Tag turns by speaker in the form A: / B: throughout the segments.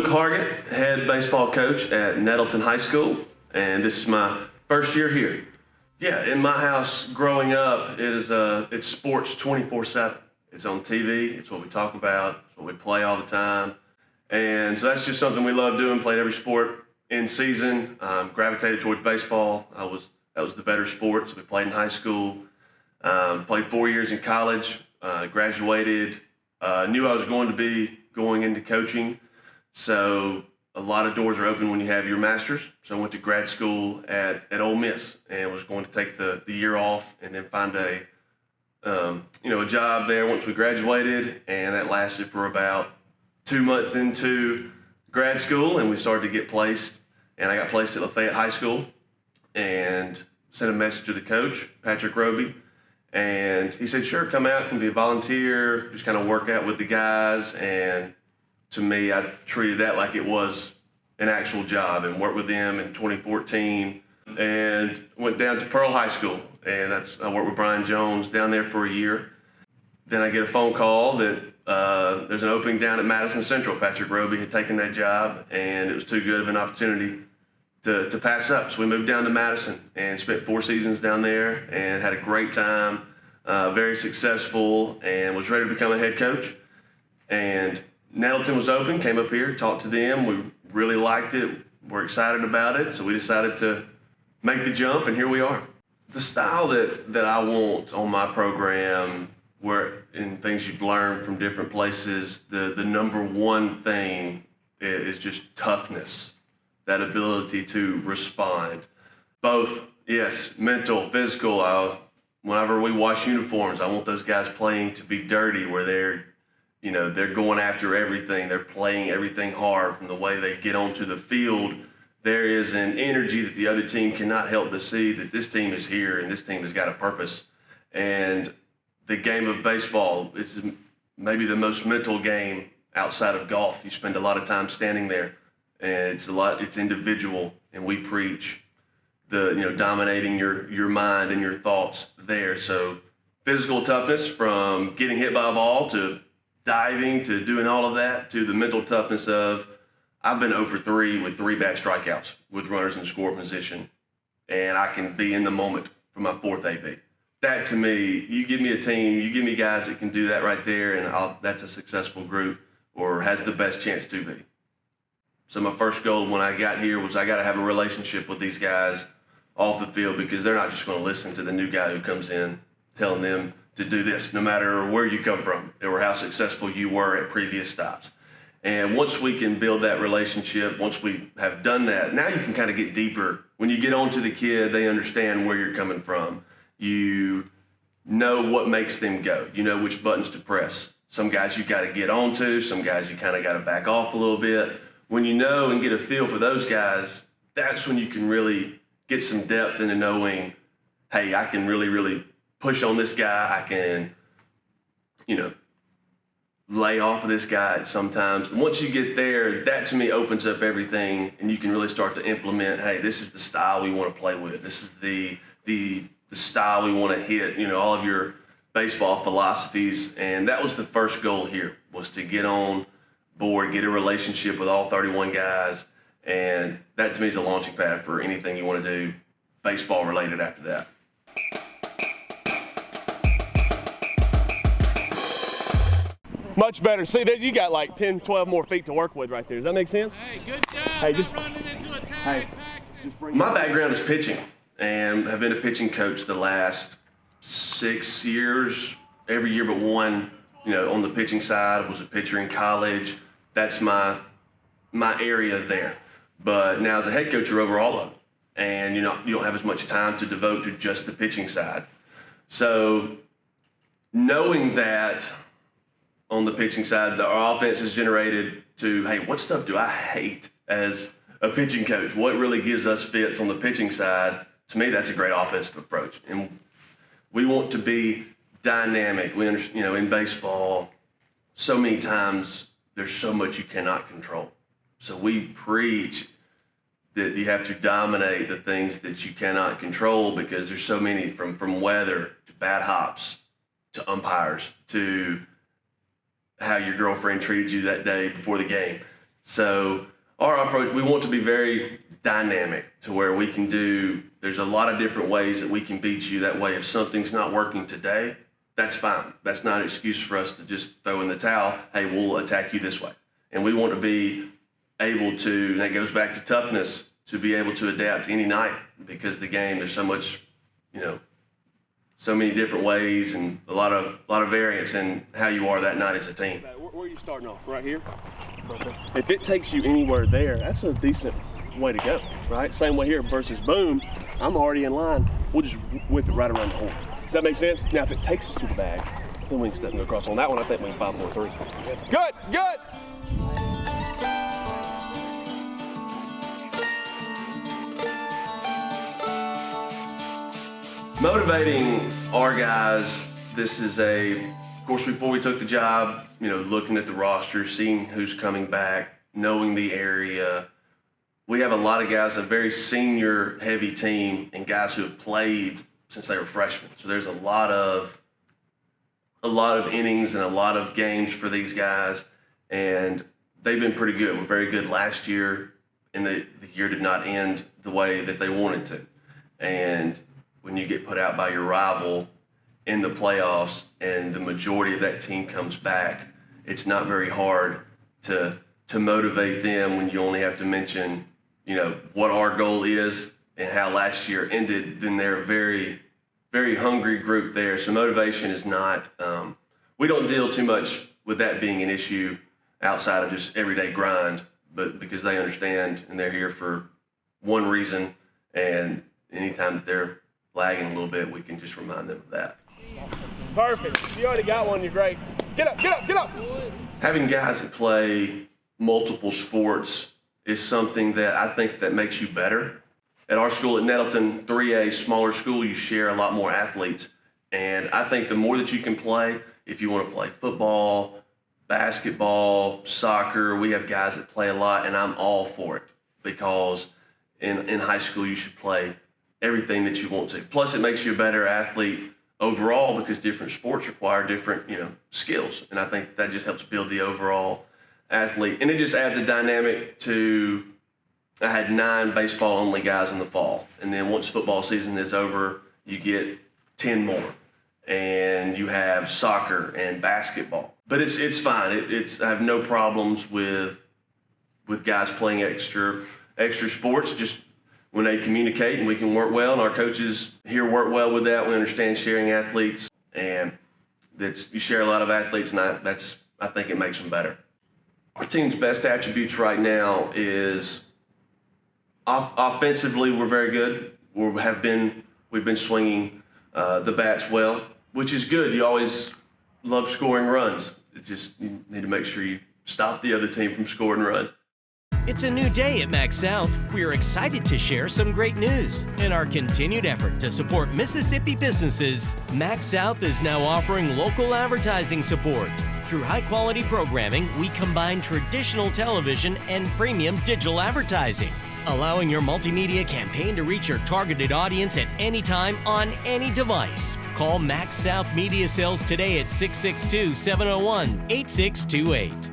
A: Luke Hargett, head baseball coach at Nettleton High School, and this is my first year here. Yeah, in my house growing up, it's sports 24/7. It's on TV, it's what we talk about, it's what we play all the time. And so that's just something we love doing, played every sport in season, gravitated towards baseball. That was the better sport, so we played in high school, played 4 years in college, graduated, knew I was going to be going into coaching. So a lot of doors are open when you have your master's. So I went to grad school at Ole Miss and was going to take the year off and then find a job there once we graduated. And that lasted for about 2 months into grad school, and we started to get placed. And I got placed at Lafayette High School and sent a message to the coach, Patrick Roby. And he said, sure, come out, can be a volunteer, just kind of work out with the guys. And to me, I treated that like it was an actual job and worked with them in 2014 and went down to Pearl High School. And I worked with Brian Jones down there for a year. Then I get a phone call that there's an opening down at Madison Central. Patrick Roby had taken that job, and it was too good of an opportunity to pass up. So we moved down to Madison and spent 4 seasons down there and had a great time, very successful, and was ready to become a head coach. And Nettleton was open, came up here, talked to them. We really liked it. We're excited about it. So we decided to make the jump, and here we are. The style that I want on my program, where in things you've learned from different places, the number one thing is just toughness, that ability to respond. Both, yes, mental, physical. Whenever we wash uniforms, I want those guys playing to be dirty, where they're going after everything. They're playing everything hard from the way they get onto the field. There is an energy that the other team cannot help but see that this team is here and this team has got a purpose. And the game of baseball is maybe the most mental game outside of golf. You spend a lot of time standing there, and it's individual, and we preach dominating your mind and your thoughts there. So physical toughness, from getting hit by a ball to diving to doing all of that, to the mental toughness of, I've been 0 for 3 with 3 bad strikeouts with runners in score position, and I can be in the moment for my 4th AB. That, to me, you give me a team, you give me guys that can do that right there, and that's a successful group, or has the best chance to be. So my first goal when I got here was I got to have a relationship with these guys off the field, because they're not just going to listen to the new guy who comes in telling them to do this, no matter where you come from or how successful you were at previous stops. And once we can build that relationship, once we have done that, now you can kind of get deeper. When you get onto the kid, they understand where you're coming from. You know what makes them go. You know which buttons to press. Some guys you got to get onto, some guys you kind of got to back off a little bit. When you know and get a feel for those guys, that's when you can really get some depth into knowing, hey, I can really, really push on this guy. I can, lay off of this guy sometimes. And once you get there, that to me opens up everything, and you can really start to implement, hey, this is the style we want to play with. This is the style we want to hit, all of your baseball philosophies. And that was the first goal here, was to get on board, get a relationship with all 31 guys. And that to me is a launching pad for anything you want to do baseball related after that. Much better. See, you got like 10, 12 more feet to work with right there. Does that make sense?
B: Hey, good job.
A: Hey, just
B: running into a tag.
A: My background is pitching, and have been a pitching coach the last 6 years. Every year but one, on the pitching side. I was a pitcher in college. That's my area there. But now as a head coach, you're over all of it, and you don't have as much time to devote to just the pitching side. So knowing that on the pitching side, our offense is generated to, hey, what stuff do I hate as a pitching coach? What really gives us fits on the pitching side? To me, that's a great offensive approach. And we want to be dynamic. We understand, in baseball, so many times there's so much you cannot control. So we preach that you have to dominate the things that you cannot control, because there's so many, from weather to bad hops to umpires to how your girlfriend treated you that day before the game. So our approach, we want to be very dynamic to where we can there's a lot of different ways that we can beat you. That way, if something's not working today, that's fine. That's not an excuse for us to just throw in the towel. Hey, we'll attack you this way. And we want to be able to, and that goes back to toughness, to be able to adapt any night, because the game, there's so much, so many different ways and a lot of variance in how you are that night as a team.
C: Where are you starting off? Right here? Okay. If it takes you anywhere there, that's a decent way to go, right? Same way here versus boom, I'm already in line. We'll just whip it right around the horn. Does that make sense? Now, if it takes us to the bag, then we can step and go across. On that one, I think we can 5-4-3. Good.
A: Motivating our guys, this is of course, before we took the job, looking at the roster, seeing who's coming back, knowing the area. We have a lot of guys, a very senior heavy team, and guys who have played since they were freshmen. So there's a lot of innings and a lot of games for these guys, and they've been pretty good. We're very good last year, and the year did not end the way that they wanted to. And when you get put out by your rival in the playoffs and the majority of that team comes back, it's not very hard to motivate them when you only have to mention, what our goal is and how last year ended. Then they're a very, very hungry group there. So motivation is not, we don't deal too much with that being an issue outside of just everyday grind, but because they understand and they're here for one reason, and anytime that they're lagging a little bit, we can just remind them of that.
C: Perfect. You already got one. You're great. Get up.
A: Having guys that play multiple sports is something that I think that makes you better. At our school at Nettleton, 3A, smaller school, you share a lot more athletes. And I think the more that you can play, if you want to play football, basketball, soccer, we have guys that play a lot, and I'm all for it, because in high school you should play everything that you want to. Plus, it makes you a better athlete overall, because different sports require different, skills. And I think that just helps build the overall athlete. And it just adds a dynamic to, I had 9 baseball-only guys in the fall. And then once football season is over, you get 10 more. And you have soccer and basketball. But it's fine. I have no problems with guys playing extra sports. Just when they communicate and we can work well, and our coaches here work well with that. We understand sharing athletes, and you share a lot of athletes, and I think it makes them better. Our team's best attributes right now is offensively, we're very good. We've been swinging the bats well, which is good. You always love scoring runs. You need to make sure you stop the other team from scoring runs.
D: It's a new day at MaxxSouth. We are excited to share some great news. In our continued effort to support Mississippi businesses, MaxxSouth is now offering local advertising support. Through high-quality programming, we combine traditional television and premium digital advertising, allowing your multimedia campaign to reach your targeted audience at any time on any device. Call MaxxSouth Media Sales today at 662-701-8628.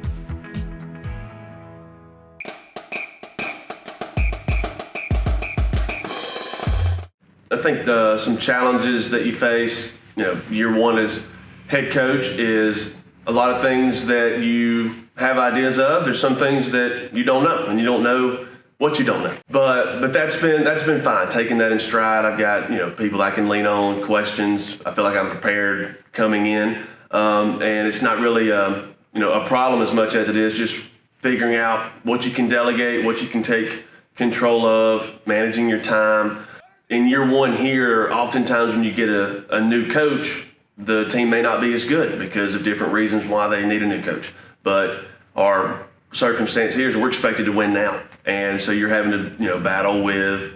A: I think some challenges that you face, year one as head coach, is a lot of things that you have ideas of. There's some things that you don't know, and you don't know what you don't know. But that's been fine, taking that in stride. I've got people I can lean on, questions. I feel like I'm prepared coming in, and it's not really a problem as much as it is just figuring out what you can delegate, what you can take control of, managing your time. In year one here, oftentimes when you get a new coach, the team may not be as good because of different reasons why they need a new coach. But our circumstance here is we're expected to win now. And so you're having to, battle with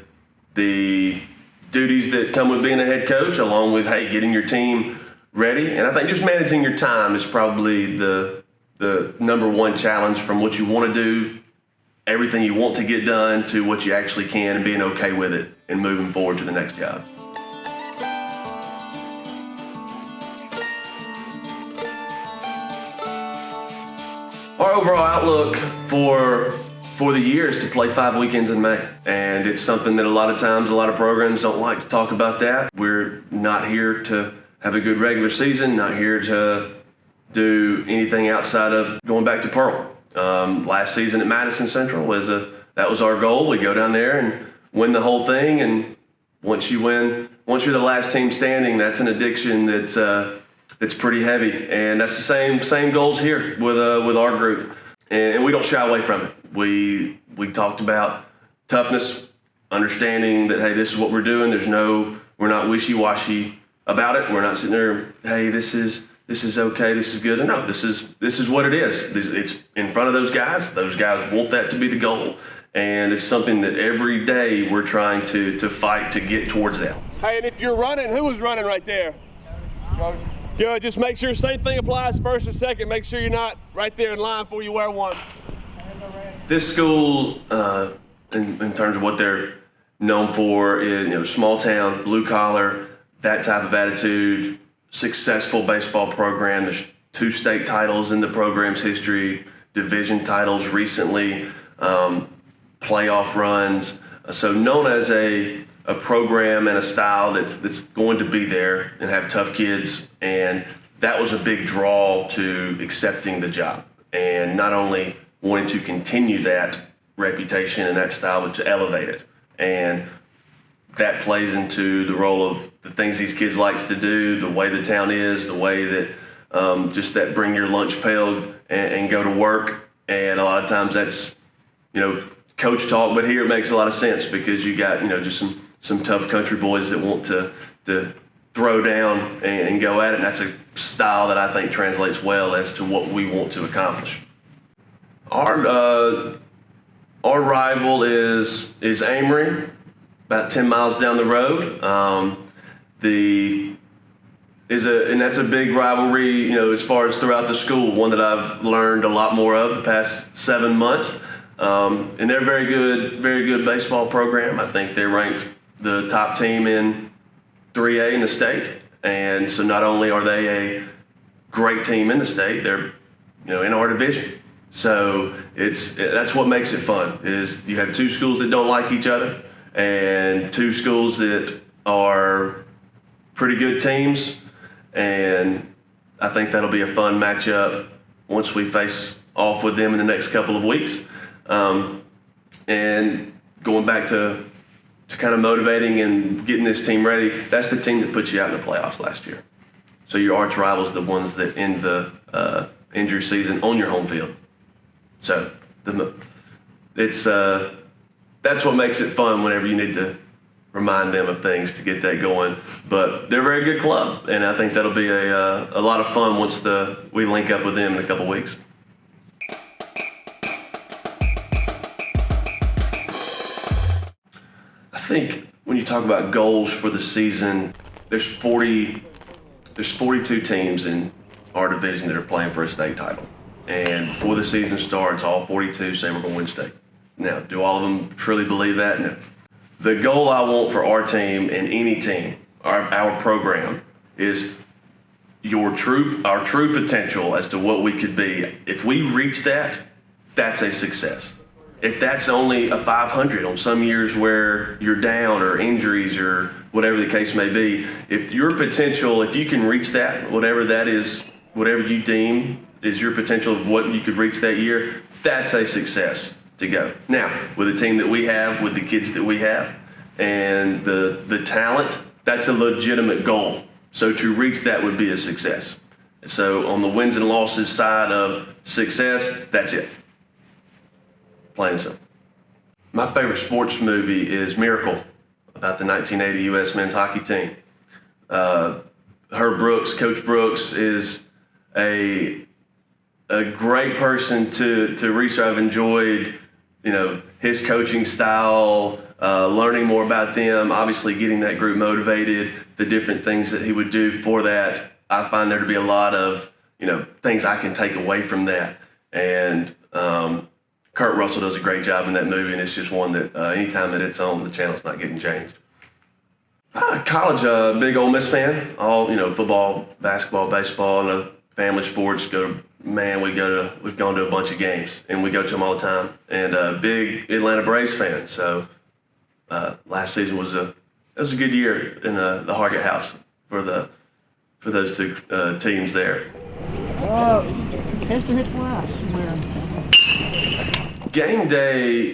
A: the duties that come with being a head coach, along with, getting your team ready. And I think just managing your time is probably the number one challenge, from what you want to do, everything you want to get done, to what you actually can, and being okay with it and moving forward to the next job. Our overall outlook for the year is to play 5 weekends in May. And it's something that a lot of times, a lot of programs don't like to talk about that. We're not here to have a good regular season, not here to do anything outside of going back to Pearl. Last season at Madison Central that was our goal. We go down there and win the whole thing. And once you're the last team standing, that's an addiction that's pretty heavy. And that's the same goals here with our group. And we don't shy away from it. We talked about toughness, understanding that, hey, this is what we're doing. We're not wishy-washy about it. We're not sitting there, hey, this is okay, this is good. No, this is what it is. It's in front of those guys. Those guys want that to be the goal. And it's something that every day we're trying to fight to get towards that.
C: Hey, and if you're running, who was running right there? Good, just make sure same thing applies first and second. Make sure you're not right there in line before you wear one.
A: This school, in terms of what they're known for, is small town, blue collar, that type of attitude, successful baseball program. There's 2 state titles in the program's history, division titles recently, playoff runs. So known as a program and a style that's going to be there and have tough kids. And that was a big draw to accepting the job. And not only wanting to continue that reputation and that style, but to elevate it. And that plays into the role of the things these kids like to do, the way the town is, the way that just that bring your lunch pail and go to work. And a lot of times that's, coach talk, but here it makes a lot of sense because you got, just some tough country boys that want to throw down and go at it. And that's a style that I think translates well as to what we want to accomplish. Our rival is Amory, about 10 miles down the road. And that's a big rivalry, as far as throughout the school, one that I've learned a lot more of the past 7 months. And they're a very good baseball program. I think they're ranked the top team in 3A in the state. And so not only are they a great team in the state, they're, in our division. So that's what makes it fun, is you have 2 schools that don't like each other and 2 schools that are pretty good teams. And I think that'll be a fun matchup once we face off with them in the next couple of weeks. And going back to kind of motivating and getting this team ready, that's the team that put you out in the playoffs last year. So your arch rivals, the ones that end the injury season on your home field. So that's what makes it fun whenever you need to remind them of things to get that going. But they're a very good club, and I think that'll be a lot of fun once we link up with them in a couple weeks. I think when you talk about goals for the season, there's 42 teams in our division that are playing for a state title. And before the season starts, all 42 say we're going to win state. Now, do all of them truly believe that? No. The goal I want for our team and any team, our program, is our true potential as to what we could be. If we reach that, that's a success. If that's only a 500 on some years where you're down or injuries or whatever the case may be, if your potential, if you can reach that, whatever that is, whatever you deem is your potential of what you could reach that year, that's a success to go. Now, with the team that we have, with the kids that we have, and the talent, that's a legitimate goal. So to reach that would be a success. So on the wins and losses side of success, that's it. Plain and simple. My favorite sports movie is Miracle, about the 1980 U.S. men's hockey team. Coach Brooks is a great person to research. I've enjoyed, his coaching style, learning more about them, obviously getting that group motivated, the different things that he would do for that. I find there to be a lot of, things I can take away from that. And Kurt Russell does a great job in that movie, and it's just one that anytime that it's on, the channel's not getting changed. College, big Ole Miss fan. All, football, basketball, baseball, and other family sports. Go to man, we've gone to a bunch of games, and we go to them all the time. And big Atlanta Braves fan. So last season was a good year in the Hargett house for those two teams there.
B: Hester hit twice.
A: Game day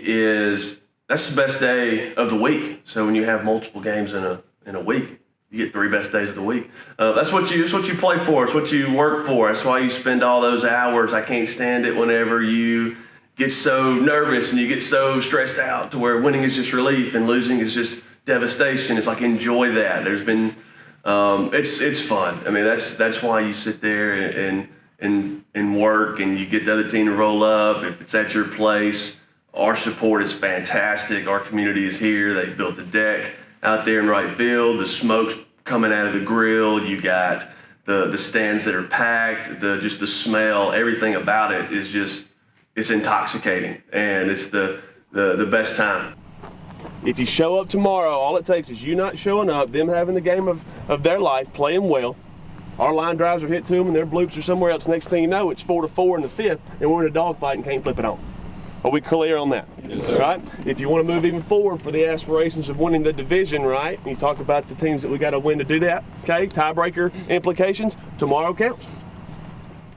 A: that's the best day of the week. So when you have multiple games in a week, you get 3 best days of the week. That's what you play for. It's what you work for. That's why you spend all those hours. I can't stand it whenever you get so nervous and you get so stressed out to where winning is just relief and losing is just devastation. It's like, enjoy that. There's been it's fun. I mean, that's why you sit there and work, and you get the other team to roll up. If it's at your place, our support is fantastic. Our community is here. They built the deck out there in right field. The smoke's coming out of the grill. You got the stands that are packed. Just the smell, everything about it is just, it's intoxicating, and it's the best time.
C: If you show up tomorrow, all it takes is you not showing up, them having the game of their life, playing well. Our line drives are hit to them and their bloops are somewhere else. Next thing you know, it's 4-4 in the 5th, and we're in a dogfight and can't flip it on. Are we clear on that? Yes, sir. Right? If you want to move even forward for the aspirations of winning the division, right? And you talk about the teams that we got to win to do that, okay? Tiebreaker implications, tomorrow counts.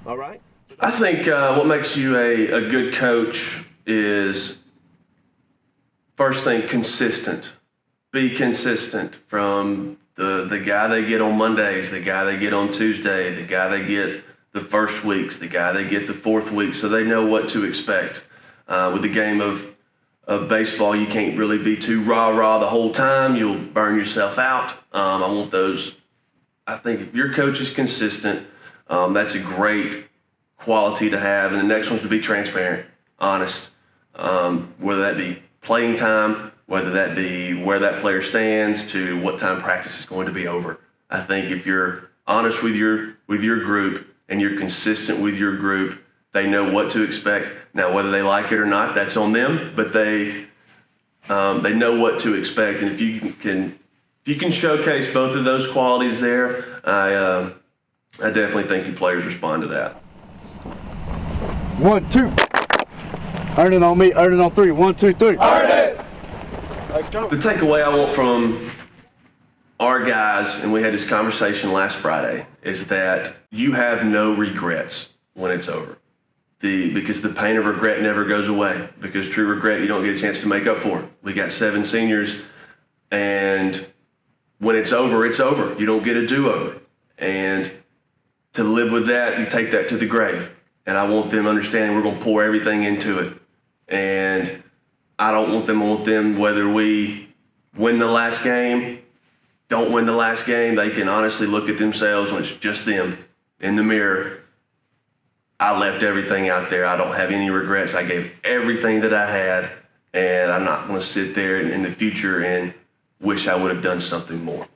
C: All right?
A: I think what makes you a good coach is, first thing, consistent. Be consistent from the guy they get on Mondays, the guy they get on Tuesday, the guy they get the first weeks, the guy they get the fourth week, so they know what to expect. With the game of baseball, you can't really be too rah-rah the whole time. You'll burn yourself out. I want those. I think if your coach is consistent, that's a great quality to have. And the next one's to be transparent, honest, whether that be playing time, whether that be where that player stands, to what time practice is going to be over. I think if you're honest with your group and you're consistent with your group, they know what to expect. Now, whether they like it or not, that's on them, but they know what to expect. And if you can showcase both of those qualities there, I definitely think your players respond to that.
E: 1, 2. Earn it on me, earn it on 3. 1, 2, 3.
A: Earn it! The takeaway I want from our guys, and we had this conversation last Friday, is that you have no regrets when it's over. Because the pain of regret never goes away. Because true regret, you don't get a chance to make up for it. We got 7 seniors, and when it's over, it's over. You don't get a do-over. And to live with that, you take that to the grave. And I want them understanding we're going to pour everything into it. And I want them, whether we win the last game, don't win the last game, they can honestly look at themselves when it's just them in the mirror. I left everything out there. I don't have any regrets. I gave everything that I had, and I'm not going to sit there in the future and wish I would have done something more.